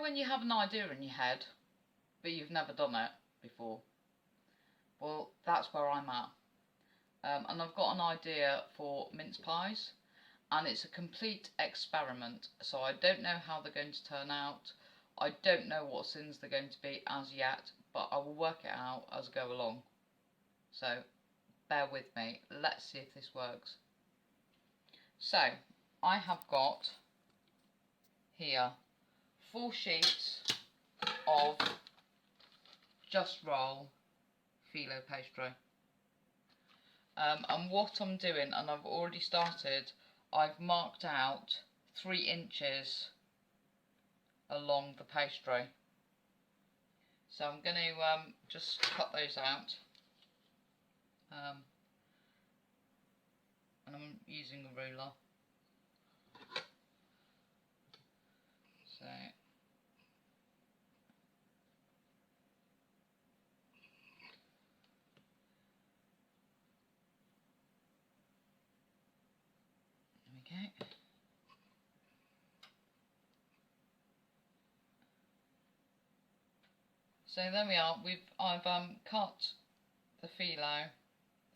when you have an idea in your head, but you've never done it before? Well, that's where I'm at. And I've got an idea for mince pies, and it's a complete experiment. So I don't know how they're going to turn out. I don't know what sins they're going to be as yet, but I will work it out as I go along. So bear with me. Let's see if this works. So I have got here 4 sheets of Just Roll phyllo pastry. And what I'm doing, and I've already started, I've marked out 3 inches along the pastry. So I'm going to just cut those out. And I'm using a ruler. So there we go. So there we are. I've cut the phyllo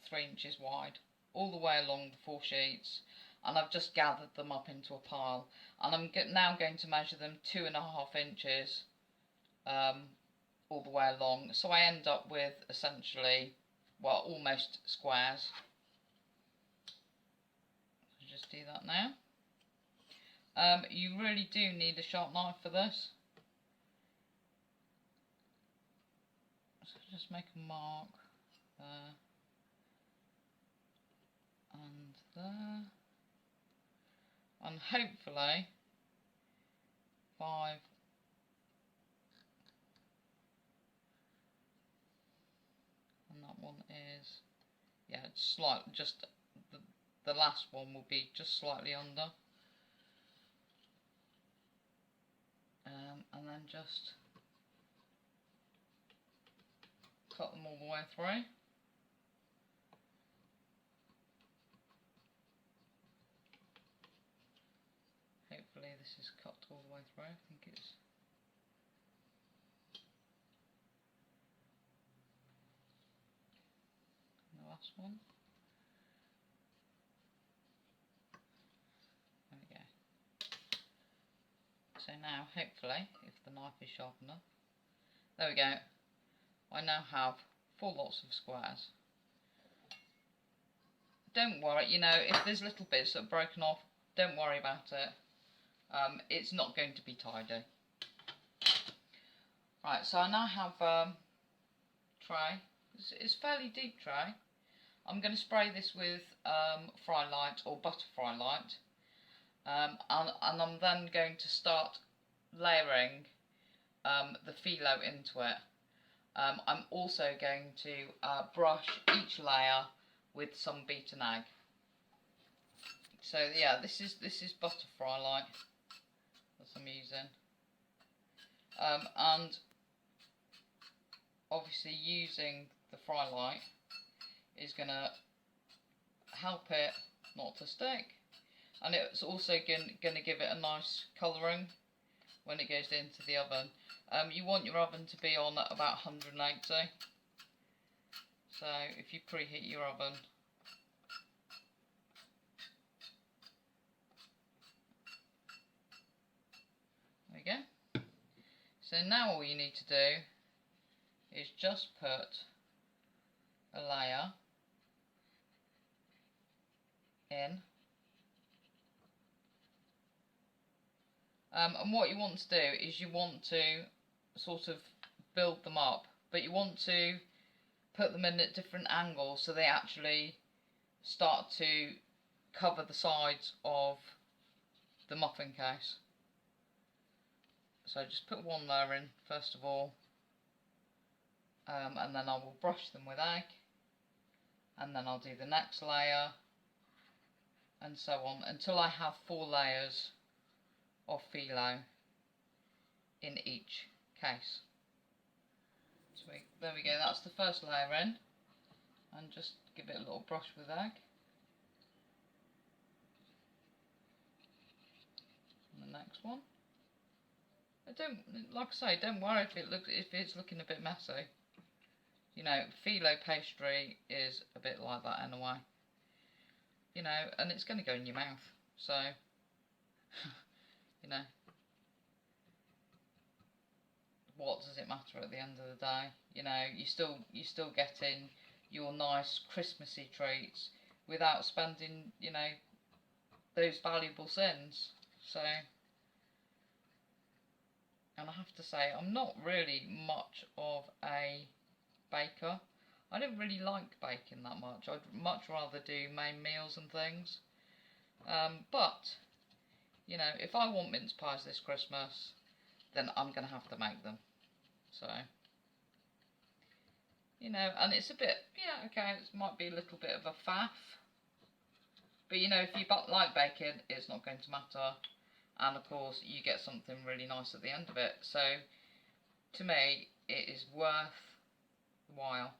3 inches wide all the way along the 4 sheets, and I've just gathered them up into a pile, and I'm now going to measure them 2.5 inches all the way along, so I end up with essentially, well, almost squares. So just do that now. You really do need a sharp knife for this. So just make a mark there and there, and hopefully 5. And that one is, yeah, it's slightly, just the last one will be just slightly under. And then just cut them all the way through. Hopefully this is cut all the way through. I think it's the last one. There we go. So now, hopefully, if the knife is sharp enough, there we go. I now have 4 lots of squares. Don't worry, you know, if there's little bits that are broken off, don't worry about it. It's not going to be tidy. Right, so I now have tray. It's a fairly deep tray. I'm going to spray this with fry light or butter fry light. And I'm then going to start layering the phyllo into it. I'm also going to brush each layer with some beaten egg. So yeah, this is butter fry light that I'm using, and obviously using the fry light is going to help it not to stick, and it's also going to give it a nice colouring when it goes into the oven. You want your oven to be on at about 180. So if you preheat your oven, there we go. So now all you need to do is just put a layer in. And what you want to do is you want to sort of build them up, but you want to put them in at different angles so they actually start to cover the sides of the muffin case. So just put one layer in first of all, and then I will brush them with egg, and then I'll do the next layer, and so on until I have 4 layers of phyllo in each case. So there we go, that's the first layer in, and just give it a little brush with egg. And the next one. like I say, don't worry if it's looking a bit messy. You know, phyllo pastry is a bit like that anyway. You know, and it's going to go in your mouth, so you know, what does it matter at the end of the day? You know, you're still getting your nice Christmassy treats without spending, you know, those valuable cents. So, and I have to say, I'm not really much of a baker. I don't really like baking that much. I'd much rather do main meals and things. But, you know, if I want mince pies this Christmas, then I'm going to have to make them. So, you know, and it's a bit, yeah, okay, it might be a little bit of a faff. But, you know, if you like bacon, it's not going to matter. And, of course, you get something really nice at the end of it. So, to me, it is worth the while.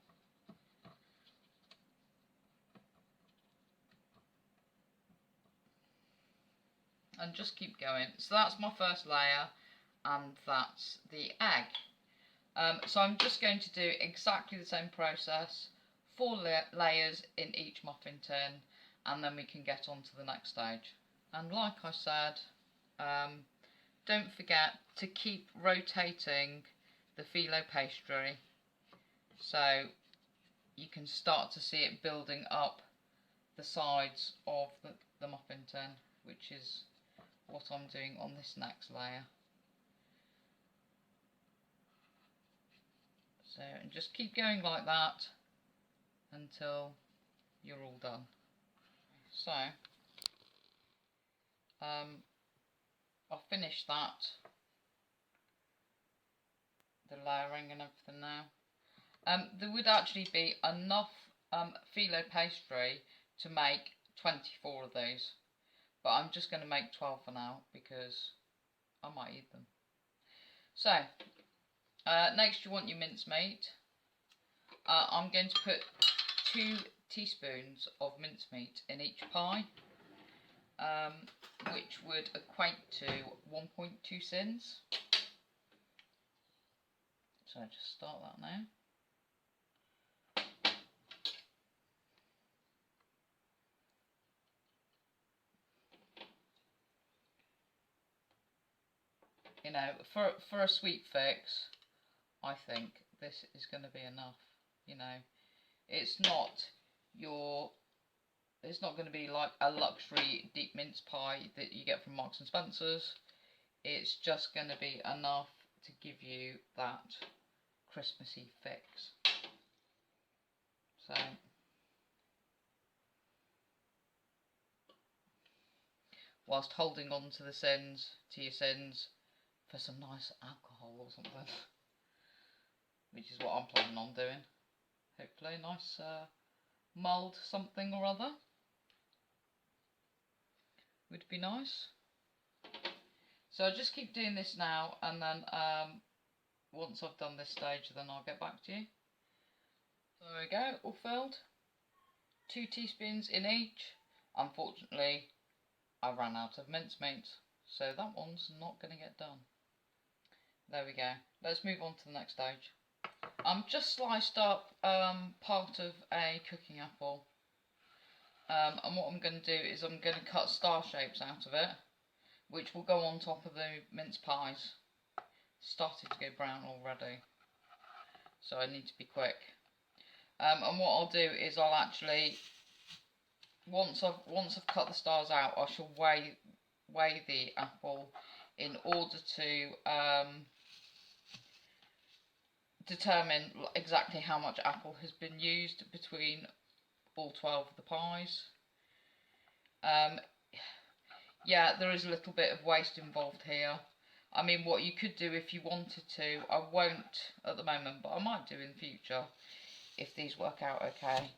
And just keep going. So that's my first layer, and that's the egg. So I'm just going to do exactly the same process, 4 layers in each muffin tin, and then we can get on to the next stage. And like I said, don't forget to keep rotating the phyllo pastry so you can start to see it building up the sides of the muffin tin, which is what I'm doing on this next layer. So, and just keep going like that until you're all done. So, I've finished that, the layering and everything now. There would actually be enough phyllo pastry to make 24 of those, but I'm just going to make 12 for now because I might eat them. So, next you want your mincemeat. I'm going to put 2 teaspoons of mincemeat in each pie, which would equate to 1.2 sins. So just start that now. You know, for a sweet fix, I think this is going to be enough. You know, it's not going to be like a luxury deep mince pie that you get from Marks and Spencer's. It's just going to be enough to give you that Christmassy fix. So, whilst holding on to your sins for some nice alcohol or something, which is what I'm planning on doing. Hopefully a nice mulled something or other would be nice. So I'll just keep doing this now, and then once I've done this stage, then I'll get back to you. So there we go, all filled. 2 teaspoons in each. Unfortunately, I ran out of mincemeat, so that one's not going to get done. There we go. Let's move on to the next stage. I'm just sliced up part of a cooking apple, and what I'm going to do is I'm going to cut star shapes out of it, which will go on top of the mince pies. Started to go brown already, so I need to be quick. And what I'll do is I'll actually, once I've cut the stars out, I shall weigh the apple in order to determine exactly how much apple has been used between all 12 of the pies. Yeah, there is a little bit of waste involved here. I mean, what you could do if you wanted to, I won't at the moment, but I might do in the future if these work out okay,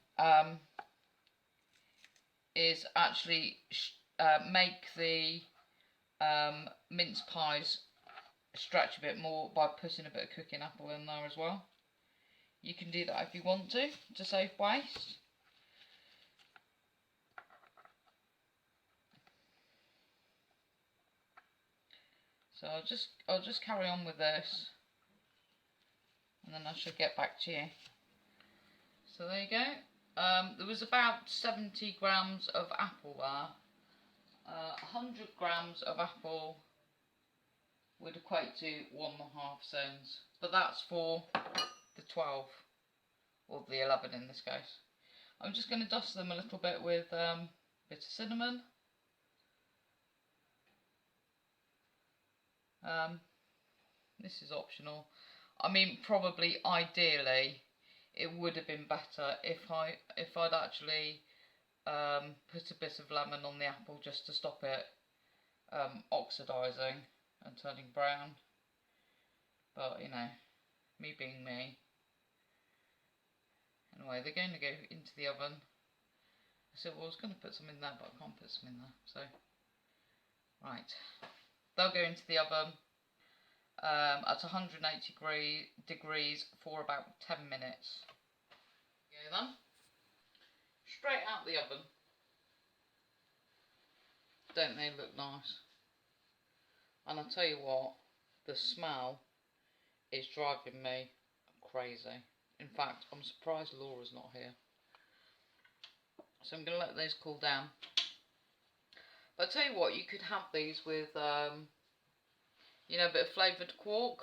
is actually make the mince pies stretch a bit more by putting a bit of cooking apple in there as well. You can do that if you want to save waste. So I'll just carry on with this, and then I should get back to you. So there you go. There was about 70 grams of apple there. 100 grams of apple would equate to 1.5 cents, but that's for the 12, or the 11 in this case. I'm just going to dust them a little bit with a bit of cinnamon. This is optional. I mean, probably ideally it would have been better if I'd actually put a bit of lemon on the apple just to stop it oxidising and turning brown. But you know, me being me. Anyway, they're going to go into the oven. I said, well, I was going to put some in there, but I can't put some in there. So, right, they'll go into the oven at 180 degrees for about 10 minutes. Okay then, straight out the oven. Don't they look nice? And I'll tell you what, the smell is driving me crazy. In fact, I'm surprised Laura's not here. So I'm going to let these cool down. But I'll tell you what, you could have these with, you know, a bit of flavoured quark.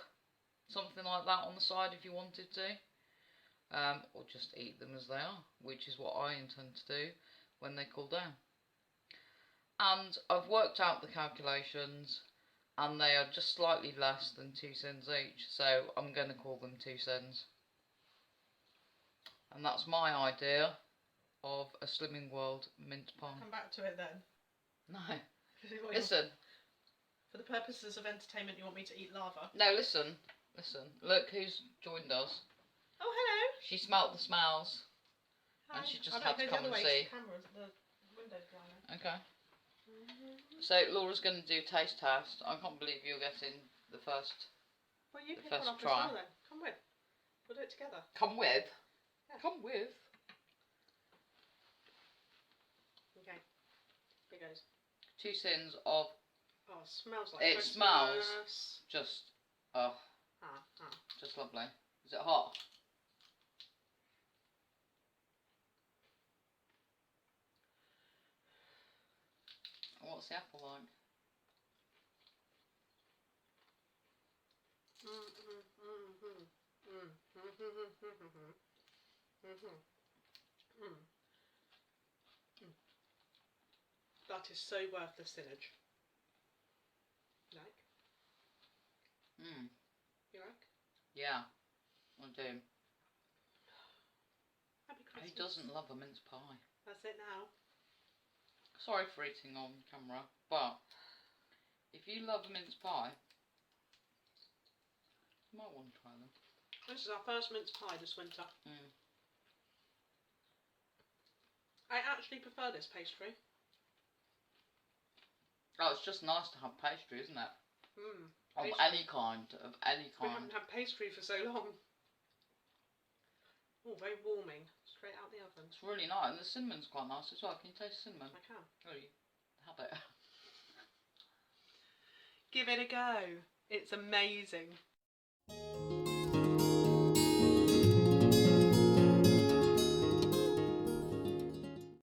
Something like that on the side if you wanted to. Or just eat them as they are, which is what I intend to do when they cool down. And I've worked out the calculations, and they are just slightly less than 2 cents each. So I'm going to call them 2 cents. And that's my idea of a Slimming World mince pie. Come back to it then. No. Listen. For the purposes of entertainment, you want me to eat lava? No, listen. Listen. Look who's joined us. Oh, hello. She smelt the smells. Hi. And she just had to come and see. The window's blinding. Okay. So Laura's going to do taste test. I can't believe you're getting the first. Well, you pick first one up try. as well then. Come with. We'll do it together. Come with. Yeah. Come with. Okay. Here goes. 2 cents of. Oh, it smells like It Christmas. smells just. Oh. Just lovely. Is it hot? What's the apple like? That is so worth the spinach. Like? You like? Yeah, I do. Happy Christmas. Who doesn't love a mince pie? That's it now. Sorry for eating on camera, but if you love a mince pie, you might want to try them. This is our first mince pie this winter. I actually prefer this pastry. Oh, it's just nice to have pastry, isn't it? Of Pastry. any kind, We haven't had pastry for so long. Oh, very warming. Straight out the oven. It's really nice, and the cinnamon's quite nice as well. Can you taste cinnamon? I can. Oh, you have it. Give it a go. It's amazing.